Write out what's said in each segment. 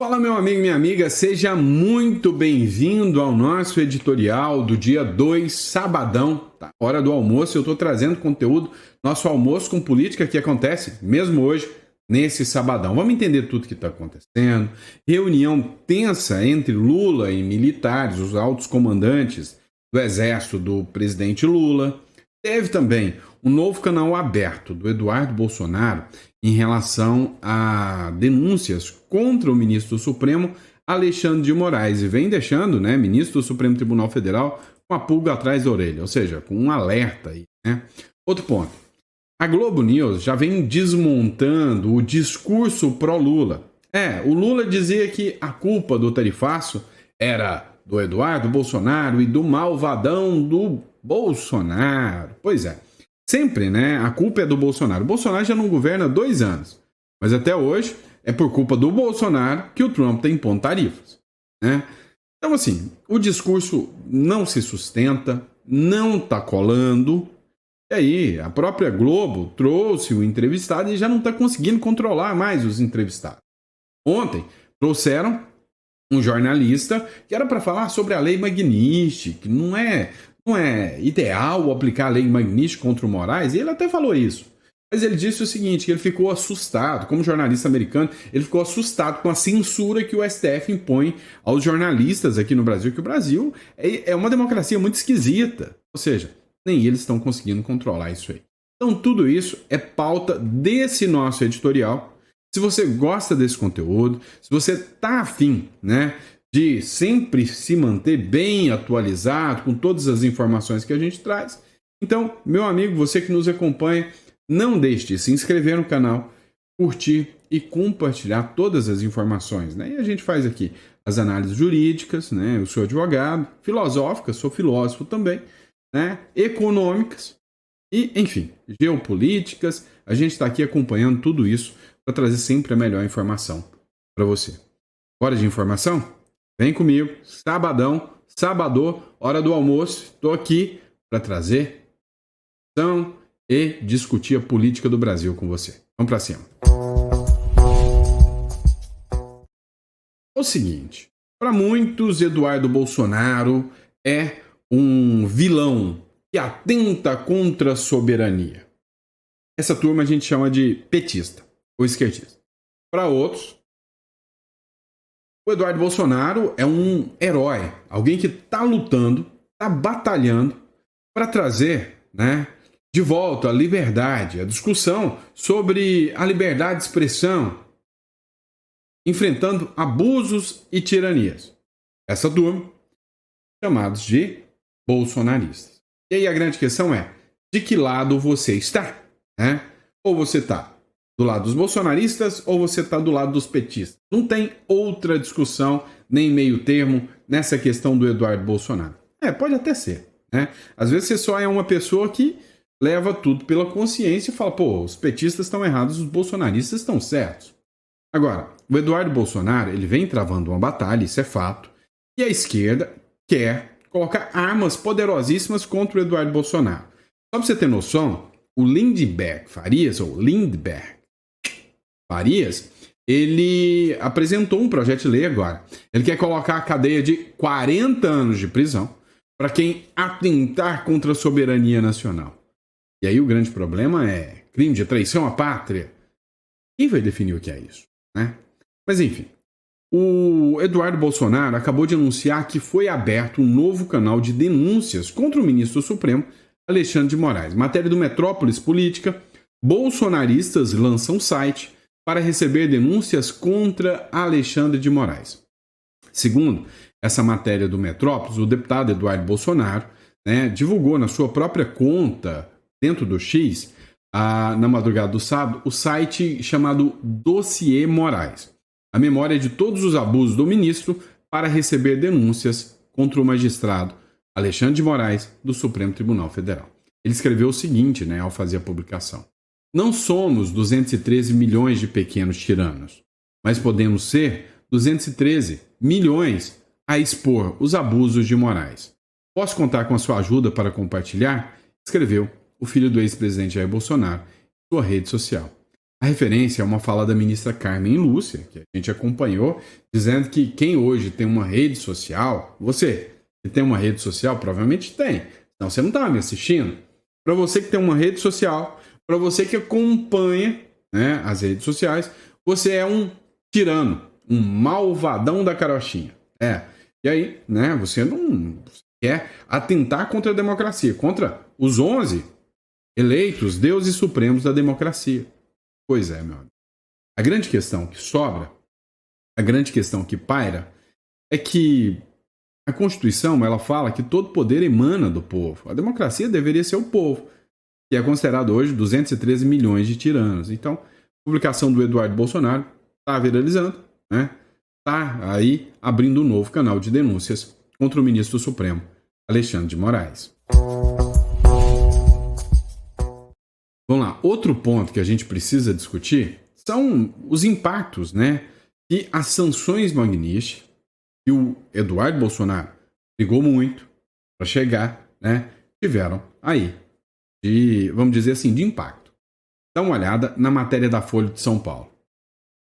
Fala, meu amigo e minha amiga, seja muito bem-vindo ao nosso editorial do dia 2, sabadão, tá? Hora do almoço. Eu estou trazendo conteúdo, nosso almoço com política que acontece mesmo hoje, nesse sabadão. Vamos entender tudo que está acontecendo. Reunião tensa entre Lula e militares, os altos comandantes do exército do presidente Lula. Teve também um novo canal aberto do Eduardo Bolsonaro em relação a denúncias contra o ministro do Supremo, Alexandre de Moraes, e vem deixando, né, ministro do Supremo Tribunal Federal com a pulga atrás da orelha, ou seja, com um alerta aí, né? Outro ponto. A Globo News já vem desmontando o discurso pró-Lula. O Lula dizia que a culpa do tarifaço era do Eduardo Bolsonaro e do malvadão do Bolsonaro. Pois é. Sempre, né? A culpa é do Bolsonaro. O Bolsonaro já não governa há 2 anos. Mas até hoje é por culpa do Bolsonaro que o Trump está impondo tarifas, né? Então, assim, o discurso não se sustenta, não está colando. E aí, a própria Globo trouxe o entrevistado e já não está conseguindo controlar mais os entrevistados. Ontem, trouxeram um jornalista que era para falar sobre a lei Magnitsky, que não é ideal aplicar a lei Magnitsky contra o Moraes, e ele até falou isso. Mas ele disse o seguinte, que ele ficou assustado, como jornalista americano, ele ficou assustado com a censura que o STF impõe aos jornalistas aqui no Brasil, que o Brasil é uma democracia muito esquisita. Ou seja, nem eles estão conseguindo controlar isso aí. Então tudo isso é pauta desse nosso editorial. Se você gosta desse conteúdo, se você está afim, né, de sempre se manter bem atualizado com todas as informações que a gente traz, então, meu amigo, você que nos acompanha, não deixe de se inscrever no canal, curtir e compartilhar todas as informações, né? E a gente faz aqui as análises jurídicas, né? Eu sou advogado, filosóficas, sou filósofo também, né? Econômicas e, enfim, geopolíticas. A gente está aqui acompanhando tudo isso para trazer sempre a melhor informação para você. Hora de informação? Vem comigo, sabadão, hora do almoço. Estou aqui para trazer informação e discutir a política do Brasil com você. Vamos para cima. O seguinte, para muitos, Eduardo Bolsonaro é um vilão que atenta contra a soberania. Essa turma a gente chama de petista ou esquerdista. Para outros, o Eduardo Bolsonaro é um herói, alguém que está lutando, está batalhando para trazer, né, de volta a liberdade, a discussão sobre a liberdade de expressão, enfrentando abusos e tiranias. Essa turma, chamados de bolsonaristas. E aí a grande questão é, de que lado você está? Né? Ou você está do lado dos bolsonaristas ou você está do lado dos petistas? Não tem outra discussão, nem meio termo, nessa questão do Eduardo Bolsonaro. Pode até ser, né? Às vezes você só é uma pessoa que leva tudo pela consciência e fala, pô, os petistas estão errados, os bolsonaristas estão certos. Agora, o Eduardo Bolsonaro, ele vem travando uma batalha, isso é fato, e a esquerda quer colocar armas poderosíssimas contra o Eduardo Bolsonaro. Só para você ter noção, o Lindbergh Farias, ele apresentou um projeto de lei agora. Ele quer colocar a cadeia de 40 anos de prisão para quem atentar contra a soberania nacional. E aí o grande problema é crime de traição à pátria. Quem vai definir o que é isso, né? Mas enfim, o Eduardo Bolsonaro acabou de anunciar que foi aberto um novo canal de denúncias contra o ministro do Supremo, Alexandre de Moraes. Matéria do Metrópolis Política, bolsonaristas lançam site para receber denúncias contra Alexandre de Moraes. Segundo essa matéria do Metrópolis, o deputado Eduardo Bolsonaro, né, divulgou na sua própria conta, dentro do X, na madrugada do sábado, o site chamado Dossiê Moraes, a memória de todos os abusos do ministro para receber denúncias contra o magistrado Alexandre de Moraes do Supremo Tribunal Federal. Ele escreveu o seguinte, né, ao fazer a publicação. Não somos 213 milhões de pequenos tiranos, mas podemos ser 213 milhões a expor os abusos de Moraes. Posso contar com a sua ajuda para compartilhar? Escreveu o filho do ex-presidente Jair Bolsonaro em sua rede social. A referência é uma fala da ministra Carmen Lúcia, que a gente acompanhou, dizendo que Carmen Lúcia, que a gente acompanhou, dizendo que quem hoje tem uma rede social, você que tem uma rede social, provavelmente tem, então você não estava me assistindo. Para você que tem uma rede social, para você que acompanha, né, as redes sociais, você é um tirano, um malvadão da carochinha. E aí, né, você não quer atentar contra a democracia, contra os 11 eleitos deuses supremos da democracia. Pois é, meu amigo. A grande questão que sobra, a grande questão que paira, é que a Constituição, ela fala que todo poder emana do povo. A democracia deveria ser o povo, que é considerado hoje 213 milhões de tiranos. Então, a publicação do Eduardo Bolsonaro está viralizando, né? Está aí abrindo um novo canal de denúncias contra o ministro do Supremo, Alexandre de Moraes. Vamos lá, outro ponto que a gente precisa discutir são os impactos, né, que as sanções Magnitsky, que o Eduardo Bolsonaro brigou muito para chegar, né, tiveram aí, vamos dizer assim, de impacto. Dá uma olhada na matéria da Folha de São Paulo.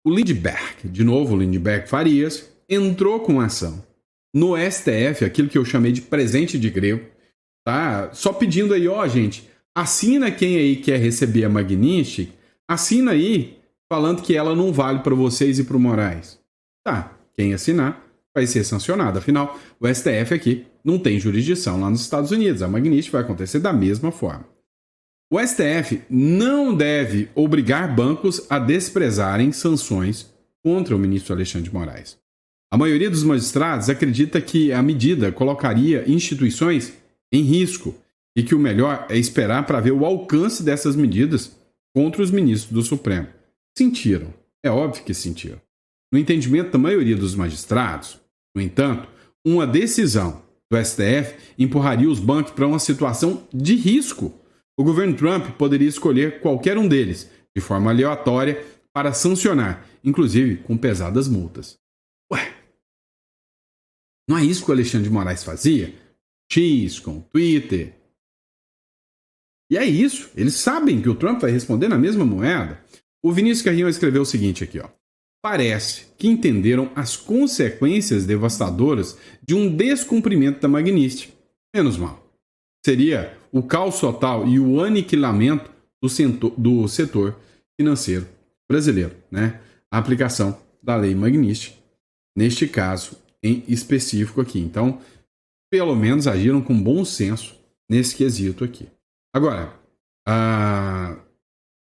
O Lindbergh, de novo o Lindbergh Farias, entrou com ação no STF, aquilo que eu chamei de presente de grego, tá? Só pedindo aí, ó, gente, assina quem aí quer receber a Magnitsky, assina aí falando que ela não vale para vocês e para o Moraes. Tá, quem assinar vai ser sancionado. Afinal, o STF aqui não tem jurisdição lá nos Estados Unidos. A Magnitsky vai acontecer da mesma forma. O STF não deve obrigar bancos a desprezarem sanções contra o ministro Alexandre de Moraes. A maioria dos magistrados acredita que a medida colocaria instituições em risco e que o melhor é esperar para ver o alcance dessas medidas contra os ministros do Supremo. Sentiram. É óbvio que sentiram. No entendimento da maioria dos magistrados, no entanto, uma decisão do STF empurraria os bancos para uma situação de risco. O governo Trump poderia escolher qualquer um deles, de forma aleatória, para sancionar, inclusive com pesadas multas. Ué, não é isso que o Alexandre de Moraes fazia? X com Twitter. E é isso, eles sabem que o Trump vai responder na mesma moeda. O Vinícius Carrinho escreveu o seguinte aqui, ó. Parece que entenderam as consequências devastadoras de um descumprimento da Magnitsky. Menos mal. Seria o caos total e o aniquilamento do setor financeiro brasileiro, né? A aplicação da lei Magnitsky, neste caso em específico aqui. Então, pelo menos agiram com bom senso nesse quesito aqui. Agora,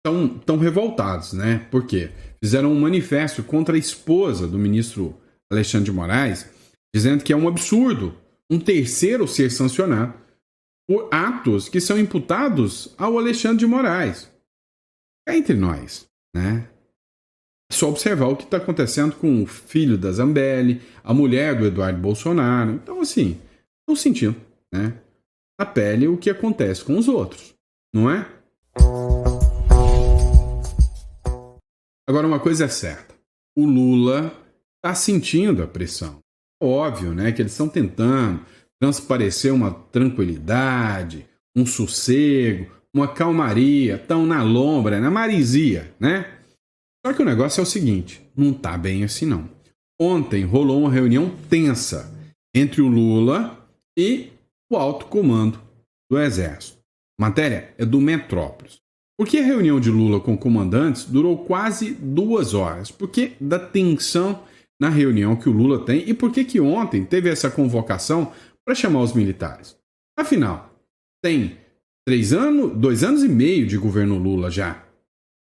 estão revoltados, né? Por quê? Fizeram um manifesto contra a esposa do ministro Alexandre de Moraes, dizendo que é um absurdo um terceiro ser sancionado por atos que são imputados ao Alexandre de Moraes. É entre nós, né? É só observar o que está acontecendo com o filho da Zambelli, a mulher do Eduardo Bolsonaro. Então, assim, estão sentindo, né, na pele o que acontece com os outros, não é? Agora, uma coisa é certa. O Lula está sentindo a pressão. Óbvio, né, que eles estão tentando transparecer uma tranquilidade, um sossego, uma calmaria, estão na lombra, na marisia, né? Só que o negócio é o seguinte, não tá bem assim não. Ontem rolou uma reunião tensa entre o Lula e o alto comando do Exército. A matéria é do Metrópolis. Por que a reunião de Lula com comandantes durou quase 2 horas? Por que da tensão na reunião que o Lula tem e por que ontem teve essa convocação para chamar os militares? Afinal, tem 2 anos e meio de governo Lula já.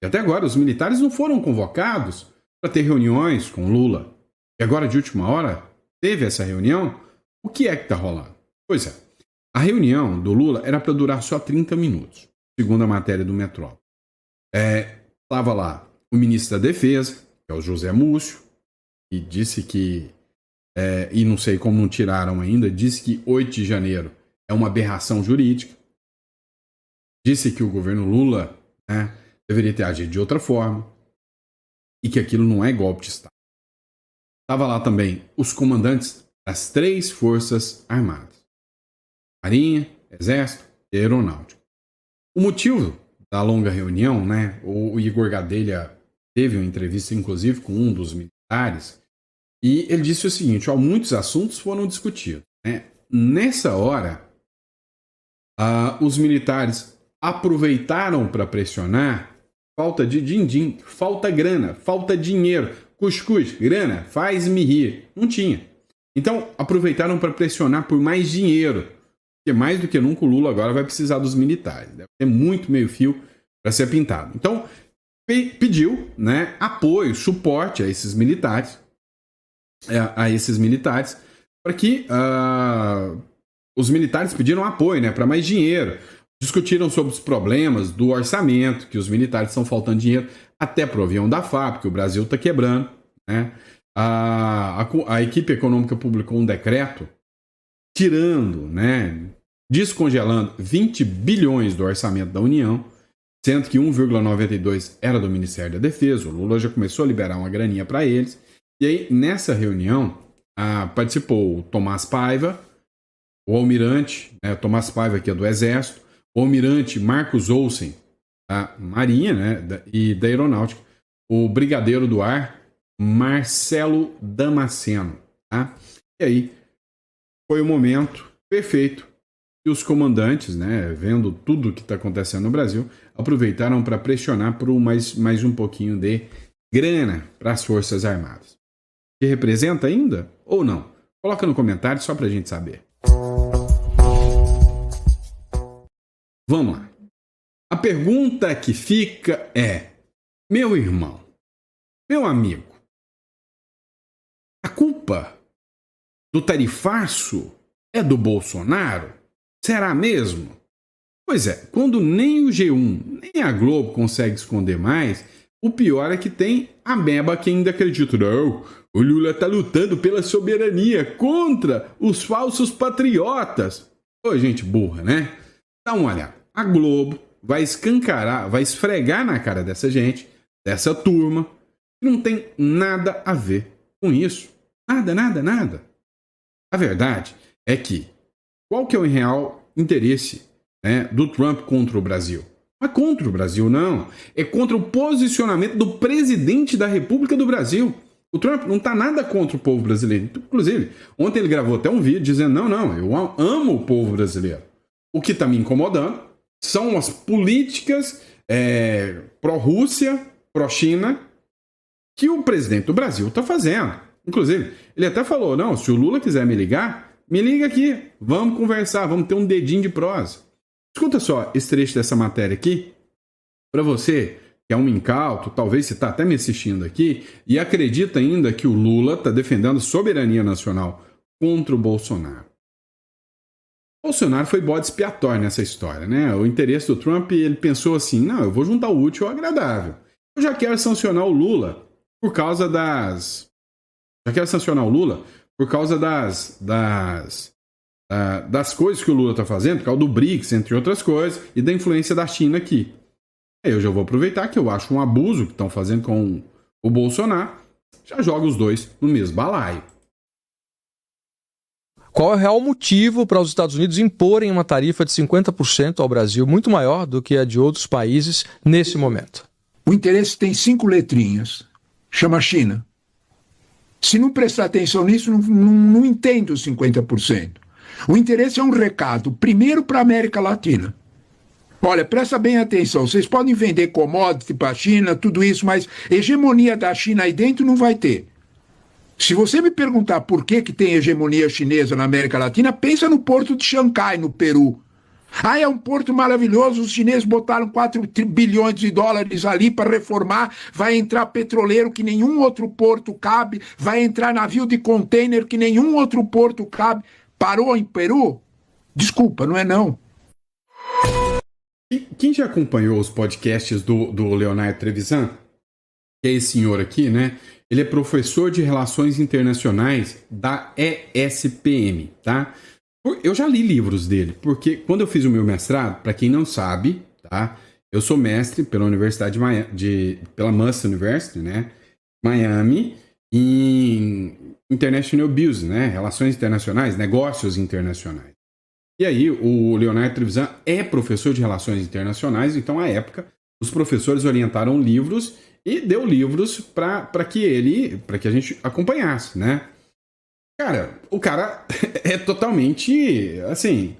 E até agora os militares não foram convocados para ter reuniões com Lula. E agora, de última hora, teve essa reunião? O que é que está rolando? Pois é, a reunião do Lula era para durar só 30 minutos, segundo a matéria do Metrópole. Estava lá o ministro da Defesa, que é o José Múcio, e disse que, e não sei como não tiraram ainda, disse que 8 de janeiro é uma aberração jurídica. Disse que o governo Lula, né, deveria ter agido de outra forma e que aquilo não é golpe de Estado. Estava lá também os comandantes das 3 forças armadas. Marinha, Exército e Aeronáutica. O motivo da longa reunião, né? O Igor Gadelha teve uma entrevista, inclusive, com um dos militares, e ele disse o seguinte: ó, muitos assuntos foram discutidos, né? Nessa hora, os militares aproveitaram para pressionar falta de din-din, falta grana, falta dinheiro, cuscuz, grana, faz-me rir. Não tinha. Então, aproveitaram para pressionar por mais dinheiro, porque mais do que nunca o Lula agora vai precisar dos militares. Deve ter muito meio-fio para ser pintado. Então, pediu, né, apoio, suporte a esses militares, para que os militares pediram apoio, né, para mais dinheiro. Discutiram sobre os problemas do orçamento, que os militares estão faltando dinheiro até para o avião da FAB, que o Brasil está quebrando, né? A equipe econômica publicou um decreto tirando, né, descongelando 20 bilhões do orçamento da União, sendo que 1,92 era do Ministério da Defesa. O Lula já começou a liberar uma graninha para eles. E aí, nessa reunião, participou o Tomás Paiva, o almirante, né, Tomás Paiva, que é do Exército, o almirante Marcos Olsen, da Marinha, né, e da Aeronáutica, o brigadeiro do ar, Marcelo Damasceno. Tá? E aí, foi o momento perfeito que os comandantes, né, vendo tudo que está acontecendo no Brasil, aproveitaram para pressionar por mais um pouquinho de grana para as Forças Armadas. Que representa ainda ou não? Coloca no comentário só para a gente saber. Vamos lá. A pergunta que fica é: meu irmão, meu amigo, a culpa do tarifaço é do Bolsonaro? Será mesmo? Pois é, quando nem o G1, nem a Globo consegue esconder mais, o pior é que tem a beba que ainda acredita. Não, o Lula está lutando pela soberania contra os falsos patriotas. Ô, gente burra, né? Dá uma olhada. A Globo vai escancarar, vai esfregar na cara dessa gente, dessa turma, que não tem nada a ver com isso. Nada, nada, nada. A verdade é que qual que é o real interesse, né, do Trump contra o Brasil? Não é contra o Brasil, não. É contra o posicionamento do presidente da República do Brasil. O Trump não está nada contra o povo brasileiro. Inclusive, ontem ele gravou até um vídeo dizendo: não, eu amo o povo brasileiro. O que está me incomodando são as políticas pró-Rússia, pró-China, que o presidente do Brasil está fazendo. Inclusive, ele até falou: não, se o Lula quiser me ligar, me liga aqui, vamos conversar, vamos ter um dedinho de prosa. Escuta só esse trecho dessa matéria aqui, para você que é um incauto, talvez você está até me assistindo aqui, e acredita ainda que o Lula está defendendo soberania nacional contra o Bolsonaro. O Bolsonaro foi bode expiatório nessa história, né? O interesse do Trump, ele pensou assim: não, eu vou juntar o útil ao agradável. Eu já quero sancionar o Lula por causa das... das coisas que o Lula está fazendo, por causa do BRICS, entre outras coisas, e da influência da China aqui. Aí eu já vou aproveitar que eu acho um abuso que estão fazendo com o Bolsonaro, já jogo os dois no mesmo balaio. Qual é o real motivo para os Estados Unidos imporem uma tarifa de 50% ao Brasil, muito maior do que a de outros países nesse momento? O interesse tem 5 letrinhas, chama China. Se não prestar atenção nisso, não entende os 50%. O interesse é um recado, primeiro para a América Latina. Olha, presta bem atenção, vocês podem vender commodity para a China, tudo isso, mas hegemonia da China aí dentro não vai ter. Se você me perguntar por que tem hegemonia chinesa na América Latina, pensa no porto de Xangai, no Peru. Ah, é um porto maravilhoso, os chineses botaram 4 bilhões de dólares ali para reformar, vai entrar petroleiro que nenhum outro porto cabe, vai entrar navio de container que nenhum outro porto cabe. Parou em Peru? Desculpa, não é não. Quem já acompanhou os podcasts do Leonardo Trevisan, que é esse senhor aqui, né? Ele é professor de Relações Internacionais da ESPM, tá? Eu já li livros dele, porque quando eu fiz o meu mestrado, para quem não sabe, tá? Eu sou mestre pela Universidade pela Must University, né? Miami, em International Business, né? Relações Internacionais, Negócios Internacionais. E aí o Leonardo Trevisan é professor de Relações Internacionais, então à época os professores orientaram livros e deu livros para que a gente acompanhasse, né? Cara, o cara é totalmente, assim,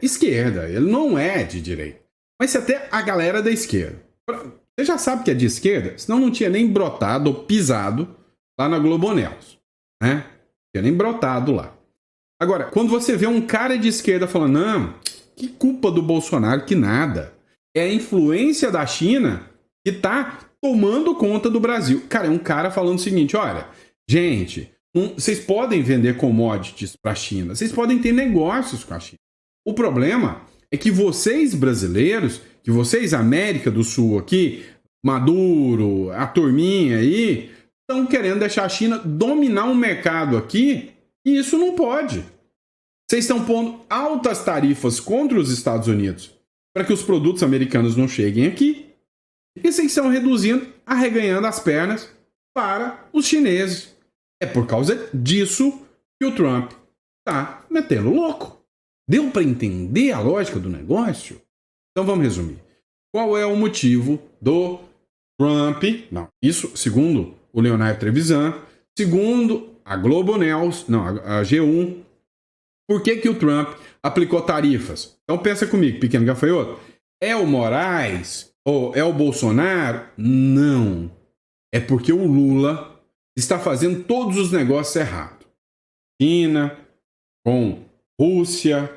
esquerda, ele não é de direita. Mas se até a galera da esquerda, você já sabe que é de esquerda, senão não tinha nem brotado ou pisado lá na Globo News, né? Não tinha nem brotado lá. Agora, quando você vê um cara de esquerda falando, não, que culpa do Bolsonaro, que nada. É a influência da China que tá tomando conta do Brasil. Cara, é um cara falando o seguinte, olha, gente, vocês podem vender commodities para a China, vocês podem ter negócios com a China. O problema é que vocês brasileiros, que vocês América do Sul aqui, Maduro, a turminha aí, estão querendo deixar a China dominar um mercado aqui. E isso não pode. Vocês estão pondo altas tarifas contra os Estados Unidos para que os produtos americanos não cheguem aqui. E vocês estão arreganhando as pernas para os chineses. É por causa disso que o Trump está metendo louco. Deu para entender a lógica do negócio? Então vamos resumir. Qual é o motivo do Trump? Não, isso segundo o Leonardo Trevisan, segundo a Globo News, não, a G1, por que o Trump aplicou tarifas? Então pensa comigo, pequeno gafanhoto. É o Moraes ou é o Bolsonaro? Não. É porque o Lula está fazendo todos os negócios errados. China, com Rússia,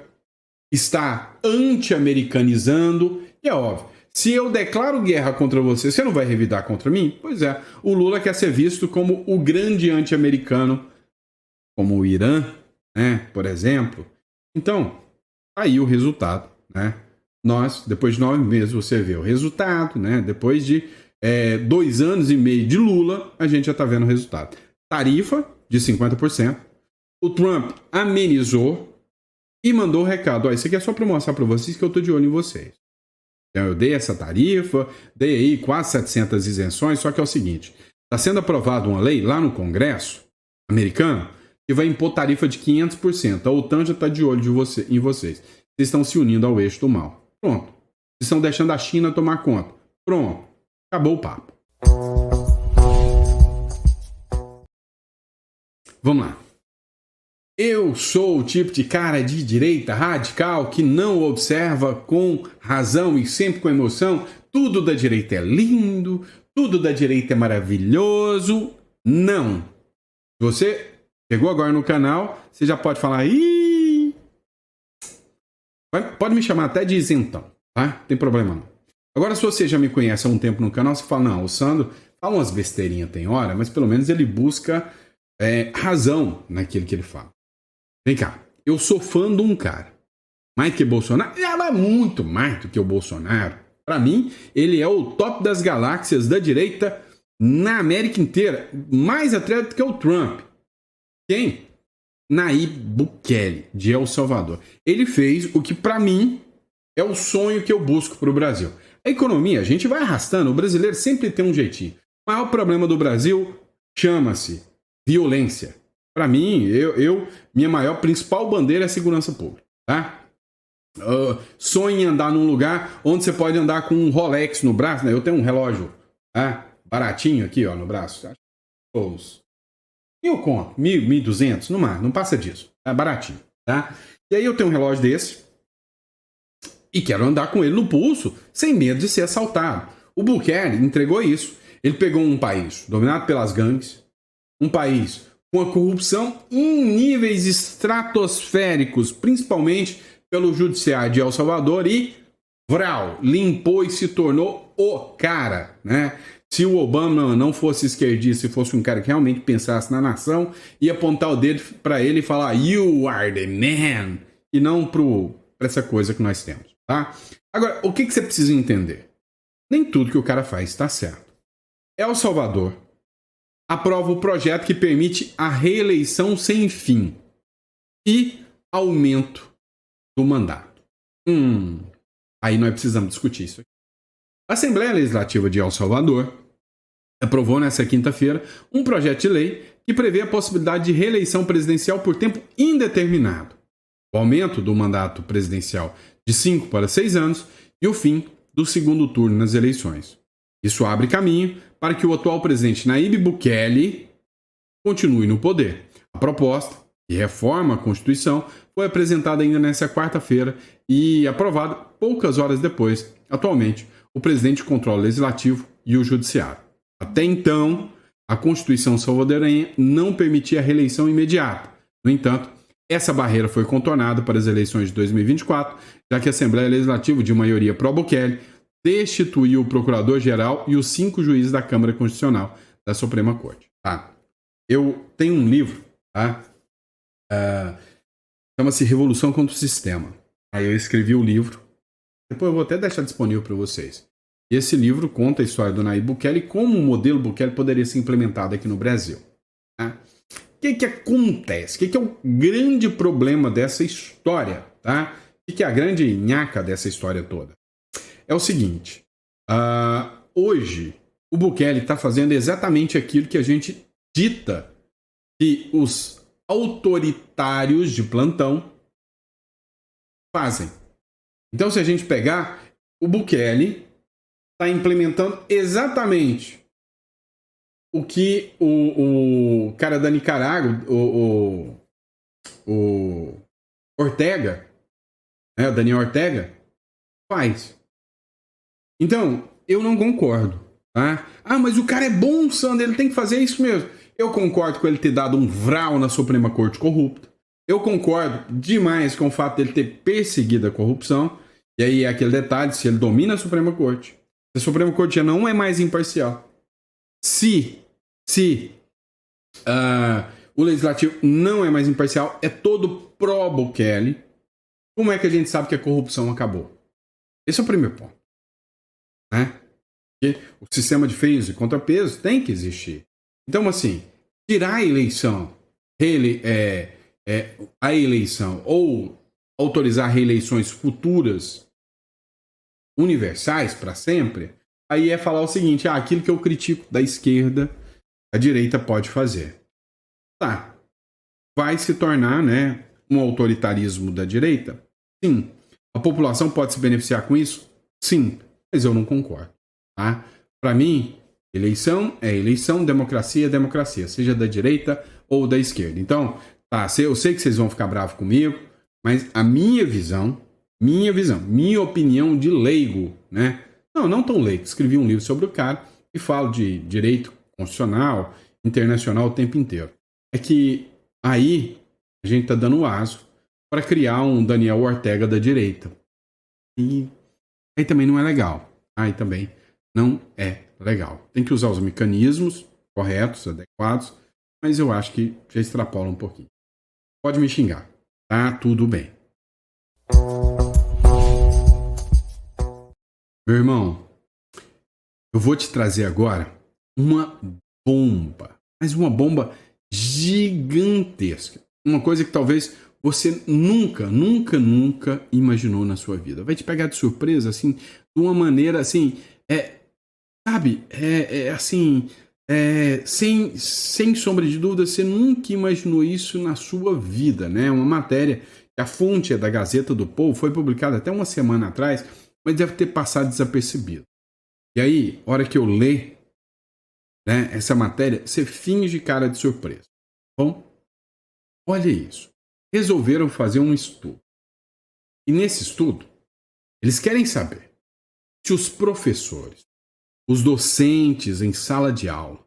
está anti-americanizando. E é óbvio, se eu declaro guerra contra você, você não vai revidar contra mim? Pois é, o Lula quer ser visto como o grande anti-americano, como o Irã, né, por exemplo. Então, aí o resultado, né? Nós, depois de 9 meses, você vê o resultado, né? Depois de 2 anos e meio de Lula, a gente já está vendo o resultado. Tarifa de 50%. O Trump amenizou e mandou o recado. Ó, isso aqui é só para mostrar para vocês que eu estou de olho em vocês. Então, eu dei essa tarifa, dei aí quase 700 isenções, só que é o seguinte, está sendo aprovada uma lei lá no Congresso americano que vai impor tarifa de 500%. A OTAN já está de olho em vocês. Vocês estão se unindo ao eixo do mal. Pronto. Vocês estão deixando a China tomar conta. Pronto. Acabou o papo. Vamos lá. Eu sou o tipo de cara de direita radical que não observa com razão e sempre com emoção. Tudo da direita é lindo, tudo da direita é maravilhoso. Não. Se você chegou agora no canal, você já pode falar, pode me chamar até de isentão, tá? Não tem problema não. Agora, se você já me conhece há um tempo no canal, você fala, não, o Sandro fala umas besteirinhas tem hora, mas pelo menos ele busca razão naquilo que ele fala. Vem cá, eu sou fã de um cara, mais que Bolsonaro, ela é muito mais do que o Bolsonaro. Para mim, ele é o top das galáxias da direita na América inteira, mais até do que o Trump. Quem? Nayib Bukele, de El Salvador. Ele fez o que para mim é o sonho que eu busco para o Brasil. A economia, a gente vai arrastando, o brasileiro sempre tem um jeitinho. O maior problema do Brasil chama-se violência. Para mim, minha principal bandeira é a segurança pública, tá? Sonho em andar num lugar onde você pode andar com um Rolex no braço, né? Eu tenho um relógio, tá? Baratinho aqui, ó, no braço. Eu conto, 1.200, não passa disso, é baratinho, tá? E aí eu tenho um relógio desse e quero andar com ele no pulso, sem medo de ser assaltado. O Bukele entregou isso. Ele pegou um país dominado pelas gangues, um país com a corrupção em níveis estratosféricos, principalmente pelo judiciário de El Salvador, e limpou e se tornou o cara, né? Se o Obama não fosse esquerdista, se fosse um cara que realmente pensasse na nação, ia apontar o dedo para ele e falar "You are the man", e não para essa coisa que nós temos, tá? Agora, o que você precisa entender? Nem tudo que o cara faz está certo. El Salvador aprova o projeto que permite a reeleição sem fim e aumento do mandato. Aí nós precisamos discutir isso aqui. A Assembleia Legislativa de El Salvador aprovou nesta quinta-feira um projeto de lei que prevê a possibilidade de reeleição presidencial por tempo indeterminado. o aumento do mandato presidencial de 5 para 6 anos e o fim do segundo turno nas eleições. Isso abre caminho para que o atual presidente Nayib Bukele continue no poder. A proposta, que reforma a Constituição, foi apresentada ainda nesta quarta-feira e aprovada poucas horas depois. Atualmente, o presidente controla o Legislativo e o Judiciário. Até então, a Constituição salvadorenha não permitia a reeleição imediata. No entanto, essa barreira foi contornada para as eleições de 2024, já que a Assembleia Legislativa, de maioria pró-Bukele, destituiu o Procurador-Geral e os 5 juízes da Câmara Constitucional da Suprema Corte. Tá? Eu tenho um livro, tá? Chama-se Revolução contra o Sistema. Aí eu escrevi o livro, depois eu vou até deixar disponível para vocês. E esse livro conta a história do Nayib Bukele e como o modelo Bukele poderia ser implementado aqui no Brasil. Tá? O que acontece? O que é o grande problema dessa história? Tá? O que é a grande nhaca dessa história toda? É o seguinte, hoje o Bukele está fazendo exatamente aquilo que a gente dita que os autoritários de plantão fazem. Então, se a gente pegar, o Bukele está implementando exatamente o que o cara da Nicarágua, o Ortega, né, o Daniel Ortega, faz. Então, eu não concordo. Tá? Mas o cara é bom, Sandro, ele tem que fazer isso mesmo. Eu concordo com ele ter dado um vral na Suprema Corte corrupta. Eu concordo demais com o fato dele ter perseguido a corrupção. E aí é aquele detalhe, se ele domina a Suprema Corte, a Suprema Corte já não é mais imparcial. Se o Legislativo não é mais imparcial, é todo pró-Bukele, como é que a gente sabe que a corrupção acabou? Esse é o primeiro ponto. Né? Porque o sistema de freios e contrapesos tem que existir. Então, assim, tirar a eleição, a eleição ou autorizar reeleições futuras universais para sempre, aí é falar o seguinte, aquilo que eu critico da esquerda, a direita pode fazer. Tá. Vai se tornar, né, um autoritarismo da direita? Sim. A população pode se beneficiar com isso? Sim. Mas eu não concordo. Tá? Para mim, eleição é eleição, democracia é democracia, seja da direita ou da esquerda. Então, tá, eu sei que vocês vão ficar bravos comigo, mas a minha visão, minha opinião de leigo, né? Não tão leigo, escrevi um livro sobre o cara e falo de direito constitucional, internacional o tempo inteiro. É que aí a gente tá dando o aso para criar um Daniel Ortega da direita. E aí também não é legal. Aí também não é legal. Tem que usar os mecanismos corretos, adequados, mas eu acho que já extrapola um pouquinho. Pode me xingar. Tá tudo bem. Meu irmão, eu vou te trazer agora uma bomba, mas uma bomba gigantesca. Uma coisa que talvez você nunca imaginou na sua vida. Vai te pegar de surpresa, assim, de uma maneira, assim, sem sombra de dúvida, você nunca imaginou isso na sua vida, né? Uma matéria que a fonte é da Gazeta do Povo, foi publicada até uma semana atrás, mas deve ter passado desapercebido. E aí, hora que eu ler, né, essa matéria, você finge cara de surpresa. Bom, olha isso. Resolveram fazer um estudo. E nesse estudo, eles querem saber se os professores, os docentes em sala de aula,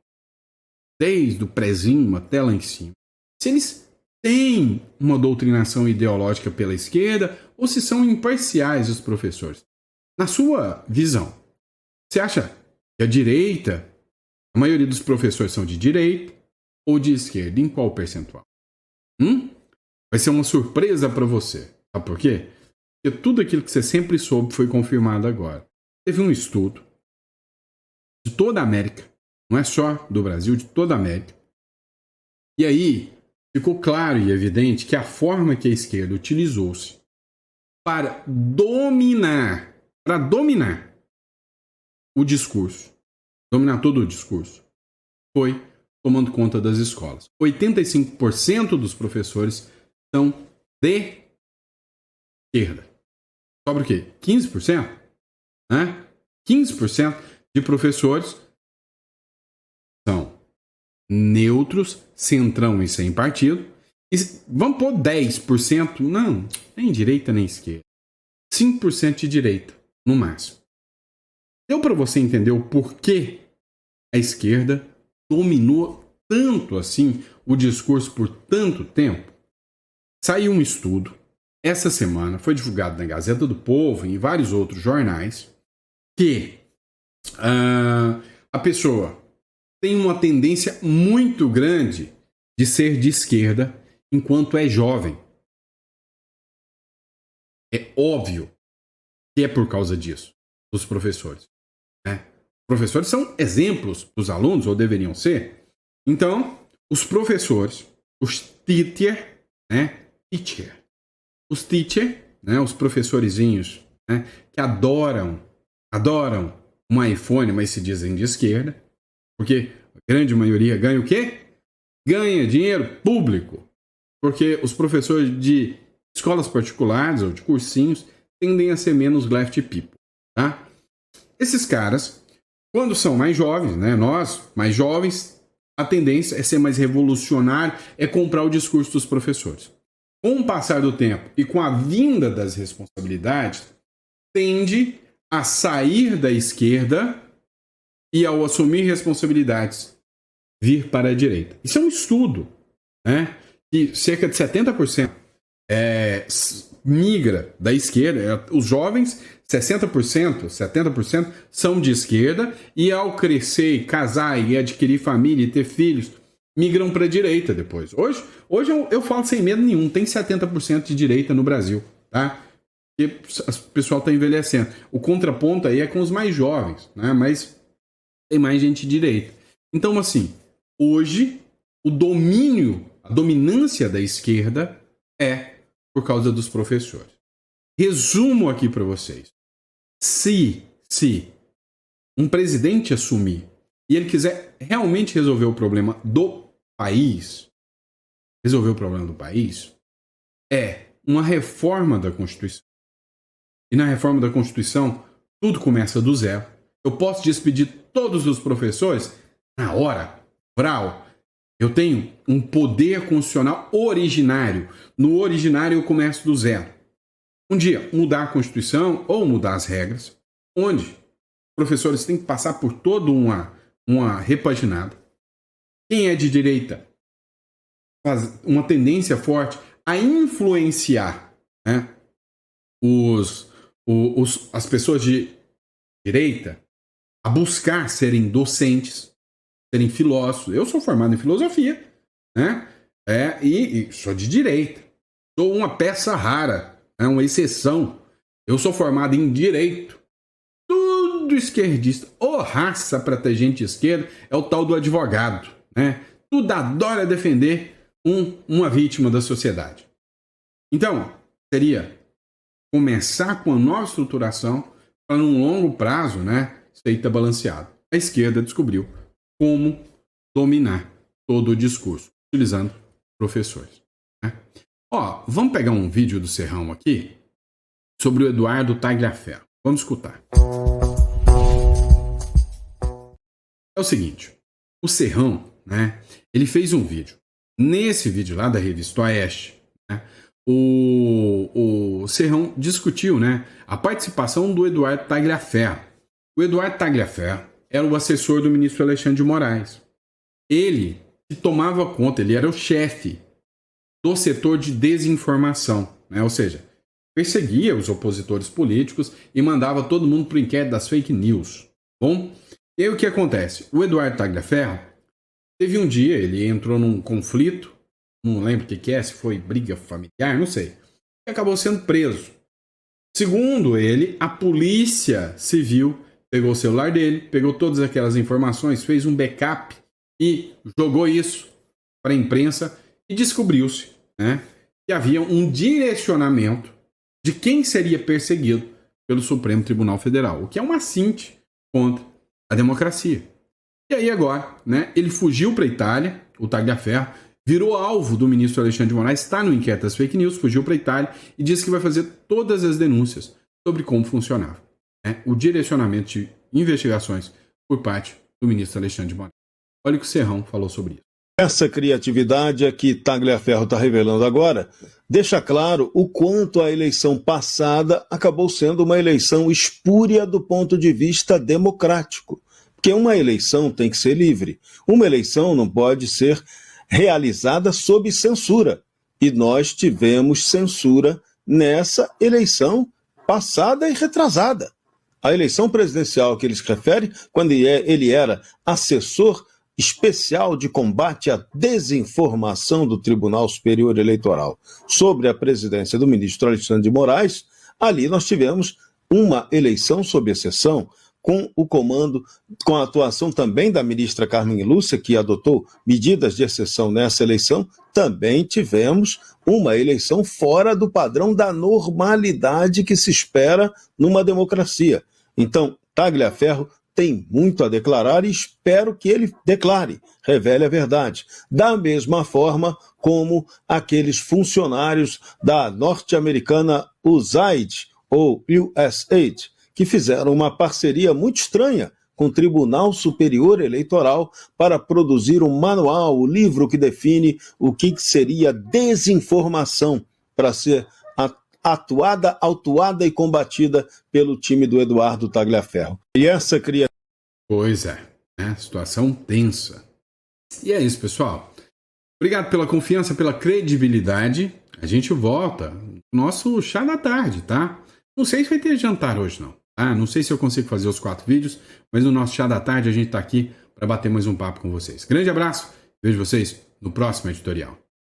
desde o prezinho até lá em cima, se eles têm uma doutrinação ideológica pela esquerda ou se são imparciais os professores. Na sua visão, você acha que a direita, a maioria dos professores são de direita ou de esquerda? Em qual percentual? Vai ser uma surpresa para você. Sabe por quê? Porque tudo aquilo que você sempre soube foi confirmado agora. Teve um estudo de toda a América, não é só do Brasil, de toda a América. E aí ficou claro e evidente que a forma que a esquerda utilizou-se para dominar o discurso, dominar todo o discurso, foi tomando conta das escolas. 85% dos professores são de esquerda. Sobra o quê? 15%? Né? 15% de professores são neutros, centrão e sem partido. E vamos pôr 10%? Não, nem direita nem esquerda. 5% de direita, no máximo. Deu para você entender o porquê a esquerda dominou tanto assim o discurso por tanto tempo? Saiu um estudo, essa semana, foi divulgado na Gazeta do Povo e em vários outros jornais, que a pessoa tem uma tendência muito grande de ser de esquerda enquanto é jovem. É óbvio que é por causa disso, dos professores. Né? Os professores são exemplos dos alunos, ou deveriam ser. Então, os professores, os teacher, né? Os teacher, né? Os professorzinhos, né? Que adoram um iPhone, mas se dizem de esquerda, porque a grande maioria ganha o quê? Ganha dinheiro público. Porque os professores de escolas particulares ou de cursinhos tendem a ser menos left people, tá? Esses caras, quando são mais jovens, né? Nós, mais jovens, a tendência é ser mais revolucionário, é comprar o discurso dos professores. Com o passar do tempo e com a vinda das responsabilidades, tende a sair da esquerda e, ao assumir responsabilidades, vir para a direita. Isso é um estudo, né? Que cerca de 70% migra da esquerda. Os jovens, 60%, 70% são de esquerda e, ao crescer, casar e adquirir família e ter filhos, migram para a direita depois. Hoje eu falo sem medo nenhum, tem 70% de direita no Brasil, tá? Porque o pessoal está envelhecendo. O contraponto aí é com os mais jovens, né? Mas tem mais gente de direita. Então, assim, hoje o domínio, a dominância da esquerda é por causa dos professores. Resumo aqui para vocês. Se um presidente assumir e ele quiser realmente resolver o problema do país, é uma reforma da Constituição. E na reforma da Constituição, tudo começa do zero. Eu posso despedir todos os professores na hora, rural. Eu tenho um poder constitucional originário. No originário eu começo do zero. Um dia, mudar a Constituição ou mudar as regras, onde os professores têm que passar por toda uma repaginada. Quem é de direita faz uma tendência forte a influenciar, né, as pessoas de direita a buscar serem docentes, serem filósofos. Eu sou formado em filosofia, né? E sou de direita. Sou uma peça rara, uma exceção. Eu sou formado em direito. Tudo esquerdista. Ou raça para ter gente de esquerda é o tal do advogado, né? Tudo adora defender uma vítima da sociedade. Então, seria começar com a nova estruturação para, num longo prazo, né, ser balanceado. A esquerda descobriu como dominar todo o discurso, utilizando professores. Né? Vamos pegar um vídeo do Serrão aqui sobre o Eduardo Tagliaferro. Vamos escutar. É o seguinte, o Serrão, né, ele fez um vídeo. Nesse vídeo lá da revista Oeste, né, o Serrão discutiu, né, a participação do Eduardo Tagliaferro. O Eduardo Tagliaferro era o assessor do ministro Alexandre de Moraes. Ele que tomava conta, ele era o chefe do setor de desinformação, né, ou seja, perseguia os opositores políticos e mandava todo mundo para o inquérito das fake news. Bom, e aí o que acontece? O Eduardo Tagliaferro teve um dia, ele entrou num conflito, não lembro o que é, se foi briga familiar, não sei, e acabou sendo preso. Segundo ele, a polícia civil pegou o celular dele, pegou todas aquelas informações, fez um backup e jogou isso para a imprensa e descobriu-se, né, que havia um direcionamento de quem seria perseguido pelo Supremo Tribunal Federal, o que é uma assinte contra a democracia. E aí agora, né, ele fugiu para a Itália, o Tagliaferro, virou alvo do ministro Alexandre de Moraes, está no inquérito das fake news, fugiu para a Itália e disse que vai fazer todas as denúncias sobre como funcionava, né, o direcionamento de investigações por parte do ministro Alexandre de Moraes. Olha o que o Serrão falou sobre isso. Essa criatividade que Tagliaferro está revelando agora deixa claro o quanto a eleição passada acabou sendo uma eleição espúria do ponto de vista democrático. Porque uma eleição tem que ser livre. Uma eleição não pode ser realizada sob censura. E nós tivemos censura nessa eleição passada e retrasada. A eleição presidencial que eles referem, quando ele era assessor especial de combate à desinformação do Tribunal Superior Eleitoral sobre a presidência do ministro Alexandre de Moraes, ali nós tivemos uma eleição sob exceção, com o comando, com a atuação também da ministra Carmen Lúcia, que adotou medidas de exceção nessa eleição. Também tivemos uma eleição fora do padrão da normalidade que se espera numa democracia. Então, Tagliaferro tem muito a declarar e espero que ele declare, revele a verdade. Da mesma forma como aqueles funcionários da norte-americana USAID, ou USAID, que fizeram uma parceria muito estranha com o Tribunal Superior Eleitoral para produzir um manual, o livro que define o que seria desinformação para ser atuada, autuada e combatida pelo time do Eduardo Tagliaferro. E essa criatura... Pois é, né? Situação tensa. E é isso, pessoal. Obrigado pela confiança, pela credibilidade. A gente volta no nosso chá da tarde, tá? Não sei se vai ter jantar hoje, não. Não sei se eu consigo fazer os 4 vídeos, mas no nosso chá da tarde a gente tá aqui para bater mais um papo com vocês. Grande abraço, vejo vocês no próximo editorial.